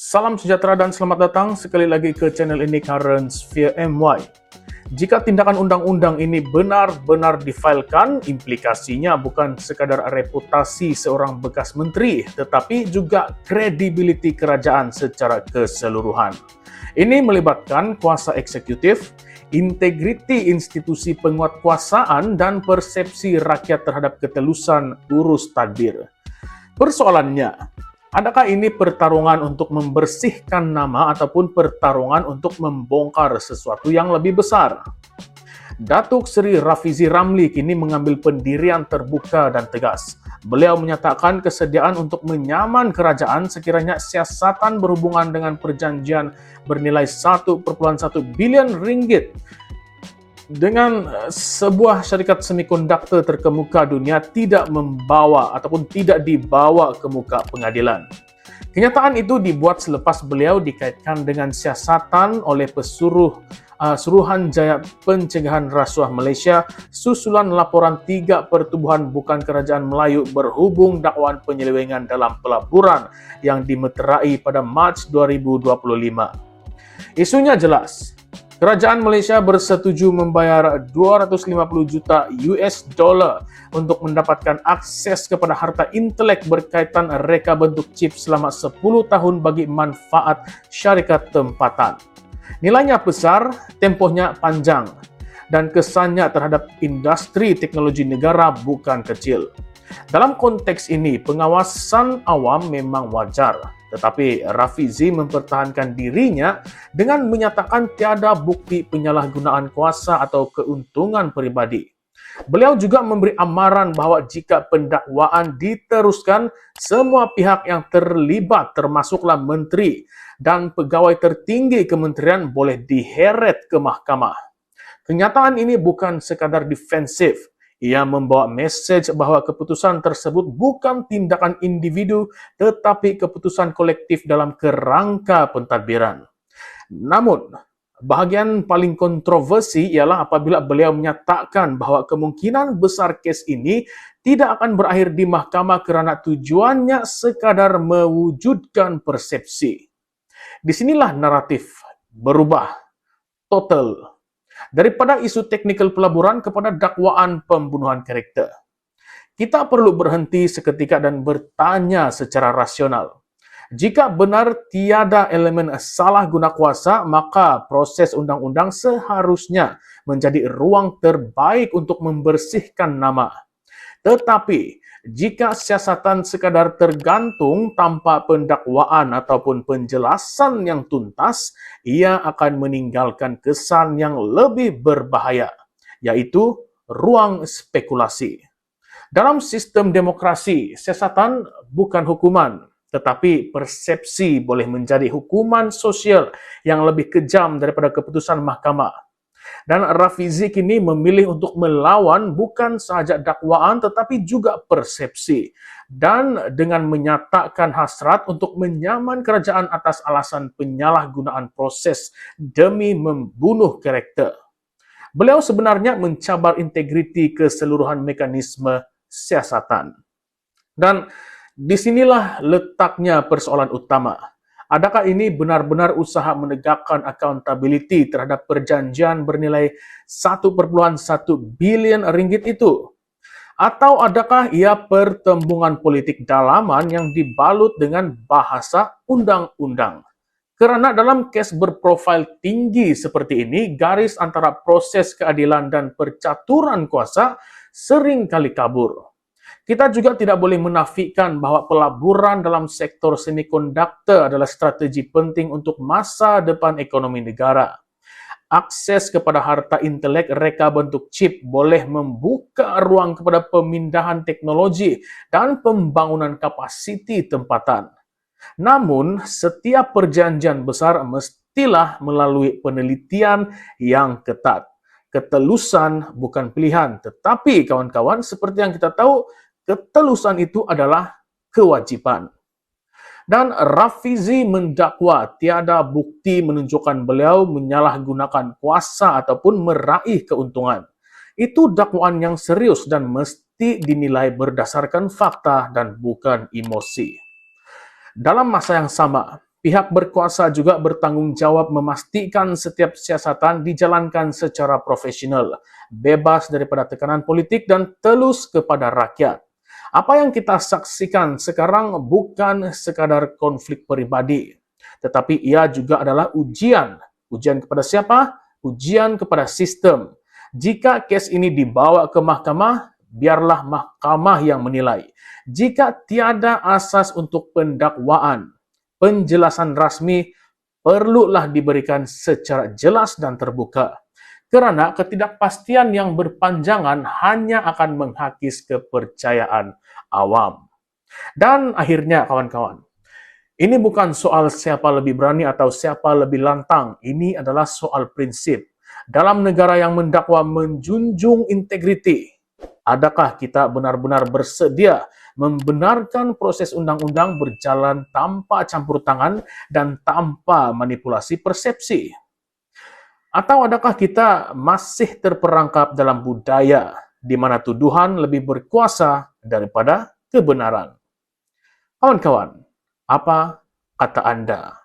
Salam sejahtera dan selamat datang sekali lagi ke channel ini Current Sphere MY. Jika tindakan undang-undang ini benar-benar difailkan, implikasinya bukan sekadar reputasi seorang bekas menteri, tetapi juga kredibiliti kerajaan secara keseluruhan. Ini melibatkan kuasa eksekutif, integriti institusi penguatkuasaan, dan persepsi rakyat terhadap ketelusan urus tadbir. Persoalannya, adakah ini pertarungan untuk membersihkan nama ataupun pertarungan untuk membongkar sesuatu yang lebih besar? Datuk Seri Rafizi Ramli kini mengambil pendirian terbuka dan tegas. Beliau menyatakan kesediaan untuk menyaman kerajaan sekiranya siasatan berhubungan dengan perjanjian bernilai 1,1 bilion ringgit dengan sebuah syarikat semikonduktor terkemuka dunia tidak membawa ataupun tidak dibawa ke muka pengadilan. Kenyataan itu dibuat selepas beliau dikaitkan dengan siasatan oleh Suruhanjaya Pencegahan Rasuah Malaysia susulan laporan 3 pertubuhan bukan kerajaan Melayu berhubung dakwaan penyelewengan dalam pelaburan yang dimeterai pada Mac 2025. Isunya jelas. Kerajaan Malaysia bersetuju membayar 250 juta US dollar untuk mendapatkan akses kepada harta intelek berkaitan reka bentuk chip selama 10 tahun bagi manfaat syarikat tempatan. Nilainya besar, tempohnya panjang, dan kesannya terhadap industri teknologi negara bukan kecil. Dalam konteks ini, pengawasan awam memang wajar. Tetapi Rafizi mempertahankan dirinya dengan menyatakan tiada bukti penyalahgunaan kuasa atau keuntungan peribadi. Beliau juga memberi amaran bahawa jika pendakwaan diteruskan, semua pihak yang terlibat termasuklah menteri dan pegawai tertinggi kementerian boleh diheret ke mahkamah. Kenyataan ini bukan sekadar defensif. Ia membawa mesej bahawa keputusan tersebut bukan tindakan individu tetapi keputusan kolektif dalam kerangka pentadbiran. Namun, bahagian paling kontroversi ialah apabila beliau menyatakan bahawa kemungkinan besar kes ini tidak akan berakhir di mahkamah kerana tujuannya sekadar mewujudkan persepsi. Di sinilah naratif berubah total. Daripada isu teknikal pelaburan kepada dakwaan pembunuhan karakter. Kita perlu berhenti seketika dan bertanya secara rasional. Jika benar tiada elemen salah guna kuasa, maka proses undang-undang seharusnya menjadi ruang terbaik untuk membersihkan nama. Tetapi, jika siasatan sekadar tergantung tanpa pendakwaan ataupun penjelasan yang tuntas, ia akan meninggalkan kesan yang lebih berbahaya, yaitu ruang spekulasi. Dalam sistem demokrasi, siasatan bukan hukuman, tetapi persepsi boleh menjadi hukuman sosial yang lebih kejam daripada keputusan mahkamah. Dan Rafizi kini memilih untuk melawan bukan sahaja dakwaan tetapi juga persepsi. Dan dengan menyatakan hasrat untuk menyaman kerajaan atas alasan penyalahgunaan proses demi membunuh karakter. Beliau sebenarnya mencabar integriti keseluruhan mekanisme siasatan. Dan disinilah letaknya persoalan utama. Adakah ini benar-benar usaha menegakkan accountability terhadap perjanjian bernilai 1,1 bilion ringgit itu? Atau adakah ia pertembungan politik dalaman yang dibalut dengan bahasa undang-undang? Kerana dalam kes berprofil tinggi seperti ini, garis antara proses keadilan dan percaturan kuasa sering kali kabur. Kita juga tidak boleh menafikan bahawa pelaburan dalam sektor semikonduktor adalah strategi penting untuk masa depan ekonomi negara. Akses kepada harta intelek reka bentuk chip boleh membuka ruang kepada pemindahan teknologi dan pembangunan kapasiti tempatan. Namun, setiap perjanjian besar mestilah melalui penelitian yang ketat. Ketelusan bukan pilihan, tetapi kawan-kawan, seperti yang kita tahu, ketelusan itu adalah kewajiban. Dan Rafizi mendakwa tiada bukti menunjukkan beliau menyalahgunakan kuasa ataupun meraih keuntungan. Itu dakwaan yang serius dan mesti dinilai berdasarkan fakta dan bukan emosi. Dalam masa yang sama, Pihak berkuasa juga bertanggung jawab memastikan setiap siasatan dijalankan secara profesional, bebas daripada tekanan politik dan telus kepada rakyat. Apa yang kita saksikan sekarang bukan sekadar konflik peribadi, tetapi ia juga adalah ujian. Ujian kepada siapa? Ujian kepada sistem. Jika kes ini dibawa ke mahkamah, biarlah mahkamah yang menilai. Jika tiada asas untuk pendakwaan, penjelasan rasmi perlulah diberikan secara jelas dan terbuka. Kerana ketidakpastian yang berpanjangan hanya akan menghakis kepercayaan awam. Dan akhirnya kawan-kawan, ini bukan soal siapa lebih berani atau siapa lebih lantang. Ini adalah soal prinsip. Dalam negara yang mendakwa menjunjung integriti, adakah kita benar-benar bersedia membenarkan proses undang-undang berjalan tanpa campur tangan dan tanpa manipulasi persepsi? Atau adakah kita masih terperangkap dalam budaya di mana tuduhan lebih berkuasa daripada kebenaran? Kawan-kawan, apa kata Anda?